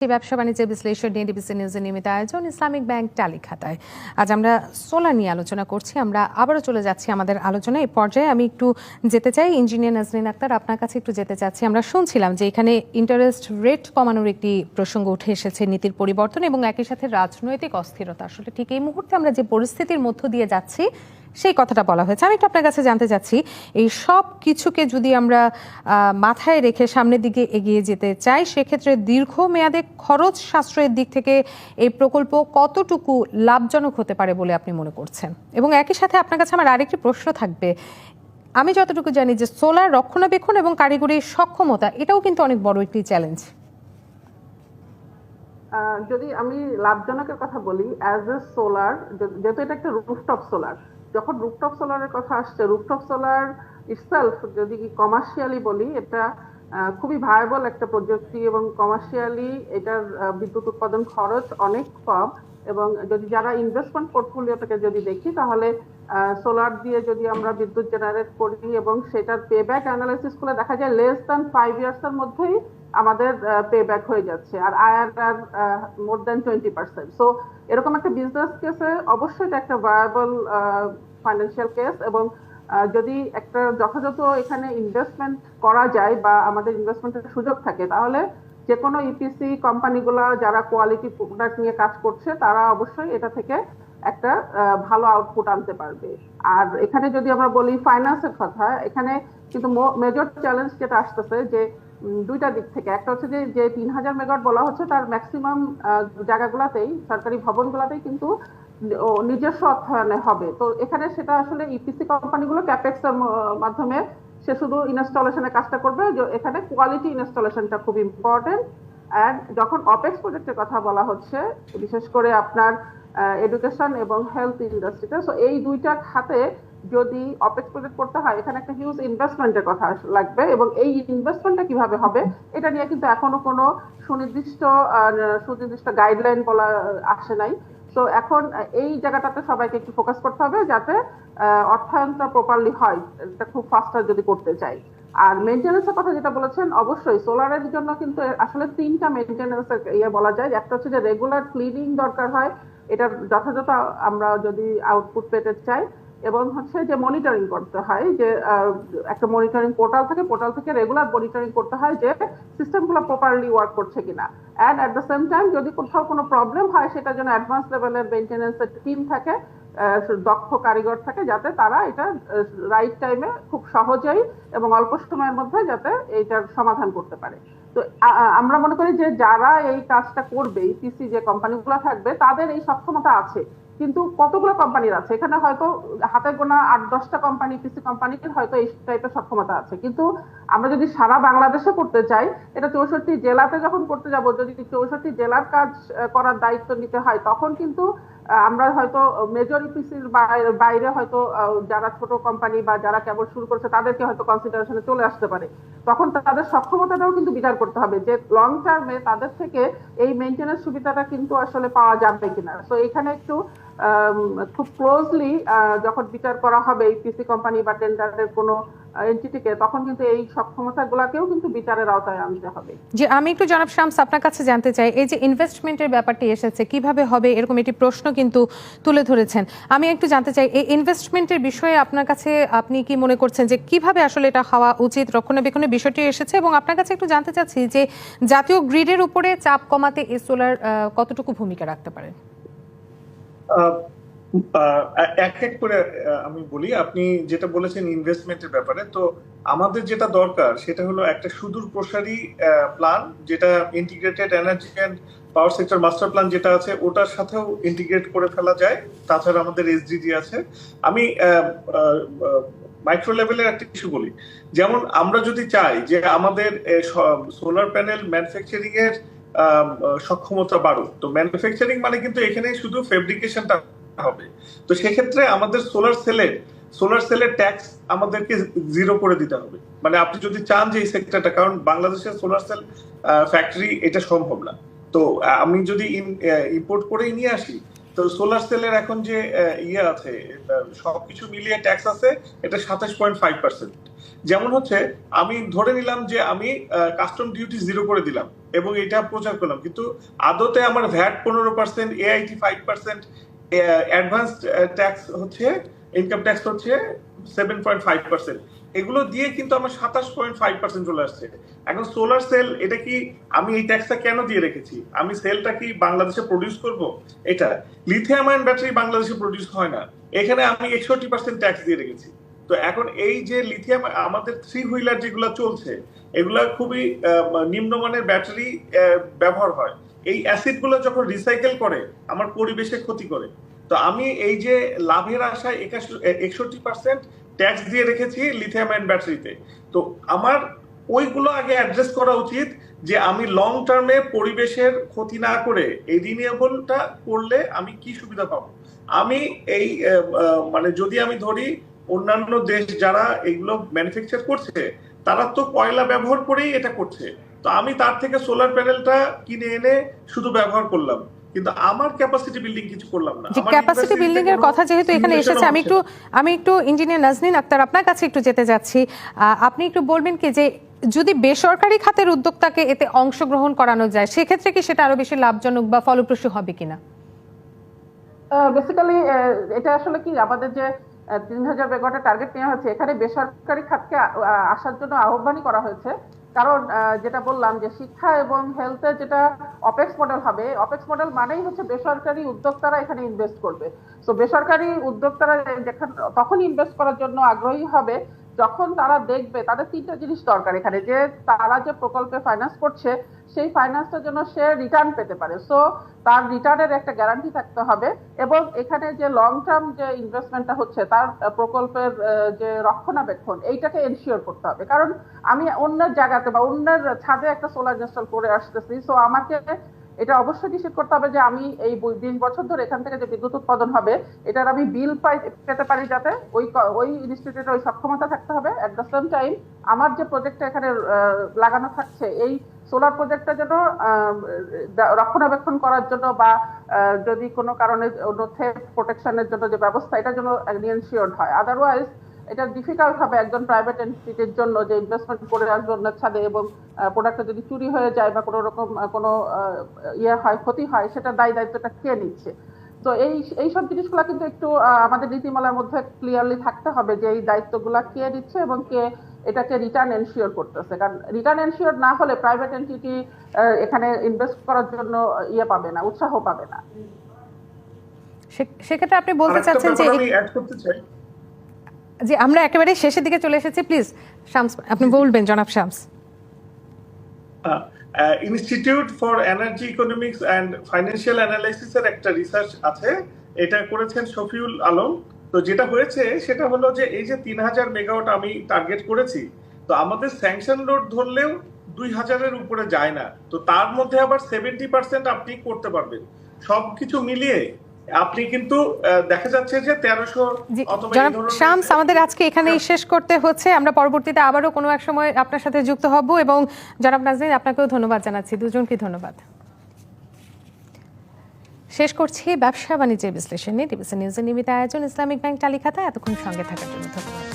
ব্যবসা বাণিজ্যের বিশ্লেষণ নিয়ে ডিবিসি নিউজের নিয়মিত আয়োজন ইসলামিক ব্যাংক টালি খাতায়। আজ আমরা সোলার নিয়ে আলোচনা করছি। আমরা আবারও চলে যাচ্ছি আমাদের আলোচনায়। এই পর্যায়ে আমি একটু যেতে চাই ইঞ্জিনিয়ার নাজনীন আক্তার, আপনার কাছে একটু যেতে চাচ্ছি। আমরা শুনছিলাম যে এখানে ইন্টারেস্ট রেট কমানোর একটি প্রসঙ্গ উঠে এসেছে, নীতির পরিবর্তন এবং একই সাথে রাজনৈতিক অস্থিরতা। আসলে ঠিক এই মুহূর্তে আমরা যে পরিস্থিতির মধ্য দিয়ে যাচ্ছি সেই কথাটা বলা হয়েছে। আমি একটু আপনার কাছে জানতে চাচ্ছি, এই সব কিছুকে যদি আমরা মাথায় রেখে সামনের দিকে এগিয়ে যেতে চাই, সেক্ষেত্রে দীর্ঘমেয়াদে খরচ সাশ্রয়ের দিক থেকে এই প্রকল্প কতটুকু লাভজনক হতে পারে বলে আপনি মনে করছেন? এবং একই সাথে আপনার কাছে আমার আরেকটি প্রশ্ন থাকবে। আমি যতটুকু জানি যে সোলার রক্ষণাবেক্ষণ এবং কারিগরি সক্ষমতা এটাও কিন্তু অনেক বড় একটি চ্যালেঞ্জ। যদি আমি লাভজনকের কথা বলি, অ্যাজ এ সোলার, যেহেতু এটা একটা রুফটপ সোলার, যখন রুফটপ সোলারের কথা আসছে, রুফটপ সোলার ইটসেলফ যদি কমার্শিয়ালি বলি, এটা খুবই ভায়াবল একটা প্রযুক্তি এবং কমার্শিয়ালি এটার বিদ্যুৎ উৎপাদন খরচ অনেক কম। এবং যদি যারা ইনভেস্টমেন্ট পোর্টফোলিওটাকে যদি দেখি, তাহলে সোলার দিয়ে যদি আমরা বিদ্যুৎ জেনারেট করি এবং সেটার পে ব্যাক অ্যানালাইসিস করে দেখা যায় লেস দ্যান 5 ইয়ার্সের মধ্যেই আমাদের পে ব্যাক হয়ে যাচ্ছে, আর আইআরআর মোর দ্যান 20%। সো এরকম একটা বিজনেস কেসে অবশ্যই এটা একটা ভায়াবল ফাইন্যান্সিয়াল কেস। এবং যদি একটা যথাযথ এখানে ইনভেস্টমেন্ট করা যায় বা আমাদের ইনভেস্টমেন্টের সুযোগ থাকে, তাহলে যে কোনো ইপিসি কোম্পানিগুলো যারা কোয়ালিটি প্রোডাক্ট নিয়ে কাজ করছে তারা অবশ্যই এটা থেকে একটা ভালো আউটপুট আনতে পারবে। আর এখানে যদি আমরা বলি ফাইন্যান্সের কথা, এখানে কিন্তু মেজর চ্যালেঞ্জ যেটা আসতেছে যে দুইটা দিক থেকে। একটা হচ্ছে যে 3000 মেগাওয়াট বলা হচ্ছে, তার ম্যাক্সিমাম জায়গাগুলোতেই, সরকারি ভবনগুলোতেই কিন্তু নিজস্ব অর্থায়নে হবে। তো এখানে সেটা আসলে ইপিসি কোম্পানিগুলো ক্যাপেক্স এর মাধ্যমে সে শুধু ইনস্টলেশনের কাজটা করবে। এখানে কোয়ালিটি ইনস্টলেশনটা খুব ইম্পর্টেন্ট। অ্যান্ড যখন অপেক্স প্রজেক্টের কথা বলা হচ্ছে, বিশেষ করে আপনার এডুকেশন এবং হেলথ ইন্ডাস্ট্রিতে, সো এই দুইটা খাতে যদি অপেক্স প্রজেক্ট করতে হয়, এখানে একটা হিউজ ইনভেস্টমেন্টের কথা লাগবে। এবং এই ইনভেস্টমেন্টটা কিভাবে হবে এটা নিয়ে কিন্তু এখনো কোনো সুনির্দিষ্ট গাইডলাইন বলা আসে নাই। তো এখন এই জায়গাটাতে সবাইকে একটু ফোকাস করতে হবে যাতে অর্থায়নটা প্রপারলি হয়, এটা খুব ফাস্টার যদি করতে চাই। আর মেইনটেনেন্সের কথা যেটা বলেছেন, অবশ্যই সোলারের জন্য কিন্তু আসলে 3টা মেইনটেনেন্সের বলা যায়। একটা হচ্ছে যে রেগুলার ক্লিনিং দরকার হয়, এটার যথাযথ আমরা যদি আউটপুট পেতে চাই। এবং হচ্ছে যে মনিটরিং করতে হয়, যে একটা মনিটরিং পোর্টাল থাকে, পোর্টাল থেকে রেগুলার মনিটরিং করতে হয় যে সিস্টেমগুলো প্রপারলি ওয়ার্ক করছে কিনা। And at the same time যদি কোথাও কোনো প্রবলেম হয়, সেটা যেন অ্যাডভান্স লেভেলের মেইনটেনেন্সের টিম থাকে, দক্ষ কারিগর থাকে, যাতে তারা এটা রাইট টাইমে খুব সহজেই এবং অল্প সময়ের মধ্যে যাতে এইটার সমাধান করতে পারে। তো আমরা মনে করি যে যারা এই কাজটা করবে, ইপিসি যে কোম্পানিগুলো থাকবে, তাদের এই সক্ষমতা আছে। কিন্তু কতগুলো কোম্পানির আছে, এখানে হয়তো হাতে গোনা 8-10টা কোম্পানি, ইপিসি কোম্পানির হয়তো এই টাইপের সক্ষমতা আছে। কিন্তু আমরা যদি সারা বাংলাদেশে করতে চাই, এটা 64 জেলাতে যখন করতে যাব, যদি 64 জেলার কাজ করার দায়িত্ব নিতে হয়, তখন কিন্তু আমরা হয়তো মেজর ইপিসির বাইরে হয়তো যারা ছোট কোম্পানি বা যারা কেবল শুরু করছে তাদেরকে হয়তো কনসিডারেশনে চলে আসতে পারে। তখন তাদের সক্ষমতাটাও কিন্তু বিচার করতে হবে যে লং টার্মে তাদের থেকে এই মেইনটেনেন্স সুবিধাটা কিন্তু আসলে পাওয়া যাবে কিনা। তো এখানে একটু খুব ক্লোজলি যখন বিচার করা হবে ইপিসি কোম্পানি বা টেন্ডারের কোনো এন্টিটিকে, তখন কিন্তু এই সক্ষমতাগুলোকেও কিন্তু বিচারের আওতায় আনতে হবে। যে আমি একটু জনাব শামস আপনার কাছে জানতে চাই, এই যে ইনভেস্টমেন্টের ব্যাপারটি এসেছে, কিভাবে হবে এরকম একটি প্রশ্ন কিন্তু তুলে ধরেছেন। আমি একটু জানতে চাই এই ইনভেস্টমেন্টের বিষয়ে আপনার কাছে আপনি কি মনে করছেন যে কিভাবে আসলে এটা হওয়া উচিত, রক্ষণাবেক্ষণের বিষয়টি এসেছে। এবং আপনার কাছে একটু জানতে চাচ্ছি যে জাতীয় গ্রিডের উপরে চাপ কমাতে এই সোলার কতটুকু ভূমিকা রাখতে পারে? এক এক করে আমি বলি। আপনি যেটা বলেছেন ইনভেস্টমেন্টের ব্যাপারে, তো আমাদের যেটা দরকার সেটা হলো একটা সুদূর প্রসারী প্ল্যান, যেটা integrated energy and power sector master plan যেটা আছে ওটার সাথেও ইন্টিগ্রেট করে ফেলা যায়। তাছাড়া আমাদের এসডিজি আছে। আমি মাইক্রো লেভেলের একটা কিছু বলি, যেমন আমরা যদি চাই যে আমাদের সোলার প্যানেল ম্যানুফ্যাকচারিং এর সক্ষমতা বাড়ুক, তো ম্যানুফ্যাকচারিং মানে কিন্তু এখানে শুধু ফেব্রিকেশনটা হবে। তো সেক্ষেত্রে আমাদের সোলার সেলের ট্যাক্স আমাদেরকে 0 করে দিতে হবে। মানে আপনি যদি চান যে এই সেক্টরটা, কারণ বাংলাদেশের সোলার সেল ফ্যাক্টরি এটা সম্ভব না। তো আমি যদি ইম্পোর্ট করেই নিয়ে আসি, তো সোলার সেলের এখন যে ইয়ে আছে, সবকিছু মিলিয়ে ট্যাক্স আছে এটা 27.5%। যেমন হচ্ছে আমি ধরে নিলাম যে আমি কাস্টম ডিউটি 0 করে দিলাম এবং এটা প্রচার করলাম, কিন্তু আদতে আমার ভ্যাট 15%, এআইটি 5%, অ্যাডভান্স ট্যাক্স হচ্ছে, ইনকাম ট্যাক্স হচ্ছে 7.5%। এগুলো দিয়ে কিন্তু আমার 27.5% চলে আসছে। এখন সোলার সেল, এটা কি আমি এই ট্যাক্সটা কেন দিয়ে রেখেছি? আমি সেলটা কি বাংলাদেশে প্রডিউস করব? এটা লিথিয়াম আয়ন ব্যাটারি বাংলাদেশে প্রডিউস হয় না, এখানে আমি 61% ট্যাক্স দিয়ে রেখেছি। তো এখন এই যে লিথিয়াম আমাদের 3 হুইলার যেগুলো চলছে, এগুলা খুবই নিম্নমানের ব্যাটারি ব্যবহার হয়। এই অ্যাসিড গুলো যখন রিসাইকেল করে আমার পরিবেশে ক্ষতি করে। তো আমি এই যে লাভের আশায় 61% ট্যাক্স দিয়ে রেখেছি লিথিয়াম আয়ন ব্যাটারিতে। তো আমার ওইগুলো আগে অ্যাড্রেস করা উচিত যে আমি লং টার্মে পরিবেশের ক্ষতি না করে এই রিনিউয়েবলটা করলে আমি কি সুবিধা পাবো। আমি এই মানে যদি আমি ধরি অন্যান্য দেশ যারা এগুলো ম্যানুফ্যাকচার করছে তারা তো কয়লা ব্যবহার করেই এটা করছে, তো আমি তার থেকে সোলার প্যানেলটা কিনে এনে শুধু ব্যবহার করলাম, কিন্তু আমার ক্যাপাসিটি বিল্ডিং কিছু করলাম না। যে ক্যাপাসিটি বিল্ডিং এর কথা যেহেতু এখানে এসেছে, আমি একটু ইঞ্জিনিয়ার নাজনীন আক্তার আপনার কাছে একটু যেতে যাচ্ছি। আপনি একটু বলবেন কি যে যদি বেসরকারি খাতের উদ্যোক্তাকে এতে অংশগ্রহণ করানো যায় সেক্ষেত্রে কি সেটা আরো বেশি লাভজনক বা ফলপ্রসূ হবে কিনা? বেসিক্যালি এটা আসলে কি আমাদের যে 3000 মেগাওয়াটের টার্গেট নেওয়া হয়েছে, এখানে বেসরকারি খাতকে আসার জন্য আহ্বানই করা হয়েছে। কারণ যেটা বললাম যে শিক্ষা এবং হেলথে যেটা অপেক্স মডেল হবে, অপেক্স মডেল মানেই হচ্ছে বেসরকারি উদ্যোক্তারা এখানে ইনভেস্ট করবে। তো বেসরকারি উদ্যোক্তারা তখন ইনভেস্ট করার জন্য আগ্রহী হবে যখন তারা দেখবে তাদের 3টা জিনিস দরকার এখানে, যে তারা যে প্রকল্পে ফাইন্যান্স করছে সেই ফাইন্যান্সটার জন্য সে রিটার্ন পেতে পারে। সো তার রিটার্নের একটা গ্যারান্টি থাকতে হবে, এবং এখানে যে লং টার্ম যে ইনভেস্টমেন্টটা হচ্ছে তার প্রকল্পের যে রক্ষণাবেক্ষণ এইটাকে এনশিওর করতে হবে। কারণ আমি অন্যের জায়গাতে বা অন্যের ছাদে একটা সোলার ইনস্টল করে আসতেছি, সো আমাকে এটা অবশ্যই নিশ্চিত করতে হবে যে আমি এই 20 বছর ধরে এখান থেকে যে বিদ্যুৎ উৎপাদন হবে এটার আমি বিল পেতে পারি, যাতে ওই ইনস্টিটিউটের ওই সক্ষমতা থাকতে হবে। এট দ্য সেম টাইম আমার যে প্রজেক্টটা এখানে লাগানো থাকছে এই সোলার প্রজেক্টটা যেন রক্ষণাবেক্ষণ করার জন্য বা যদি কোনো কারণে থেফট প্রোটেকশনের জন্য যে ব্যবস্থা এটা যেন এনশিওরড হয়। আদারওয়াইজ এটা ডিফিকাল্ট হবে একজন প্রাইভেট এন্টিটির জন্য যে ইনভেস্টমেন্ট করে আসবে অন্যের ছাদে, এবং প্রোডাক্টটা যদি চুরি হয়ে যায় বা কোনো রকম কোনো ক্ষতি হয়, সেটা দায়িত্বটা কে নিচ্ছে। তো এই সব জিনিসগুলো কিন্তু একটু আমাদের নীতিমালার মধ্যে ক্লিয়ারলি থাকতে হবে যে এই দায়িত্বগুলো কে দিচ্ছে এবং কে এটাকে রিটার্ন এনশিওর করতেছে। কারণ রিটার্ন এনশিওর না হলে প্রাইভেট এন্টিটি এখানে ইনভেস্ট করার জন্য পাবে না, উৎসাহ পাবে না। সেক্ষেত্রে আপনি বলতে চাচ্ছেন যে আমরা একেবারে শেষের দিকে চলে এসেছি, প্লিজ শামস আপনি বলবেন জনাব Shams. Institute for energy economics and financial analysis এর একটা রিসার্চ আছে, এটা করেছেন শফিউল আলম। তো যেটা হয়েছে সেটা হলো যে এই যে 3000 মেগাওয়াট আমি টার্গেট করেছি, তো আমাদের স্যাংশন লোড ধরলেও 2000-এর উপরে যায় না। তো তার মধ্যে আবার 70% আপনি করতে পারবেন। সবকিছু মিলিয়ে আপনি কিন্তু দেখা যাচ্ছে যে 1300 অথবা এই ধরনের। শামস, আমাদের আজকে এখানেই শেষ করতে হচ্ছে, আমরা পরবর্তীতে আবারও কোনো এক সময় আপনার সাথে যুক্ত হব। এবং জনাব নাজনীন আপনাকেও ধন্যবাদ জানাচ্ছি, দুজনকে ধন্যবাদ। শেষ করছি ব্যবসা বাণিজ্যের বিশ্লেষণে ডিবিসি নিউজের নিয়মিত আয়োজন ইসলামিক ব্যাংক টালিখাতা। এতক্ষণ সঙ্গে থাকার জন্য ধন্যবাদ।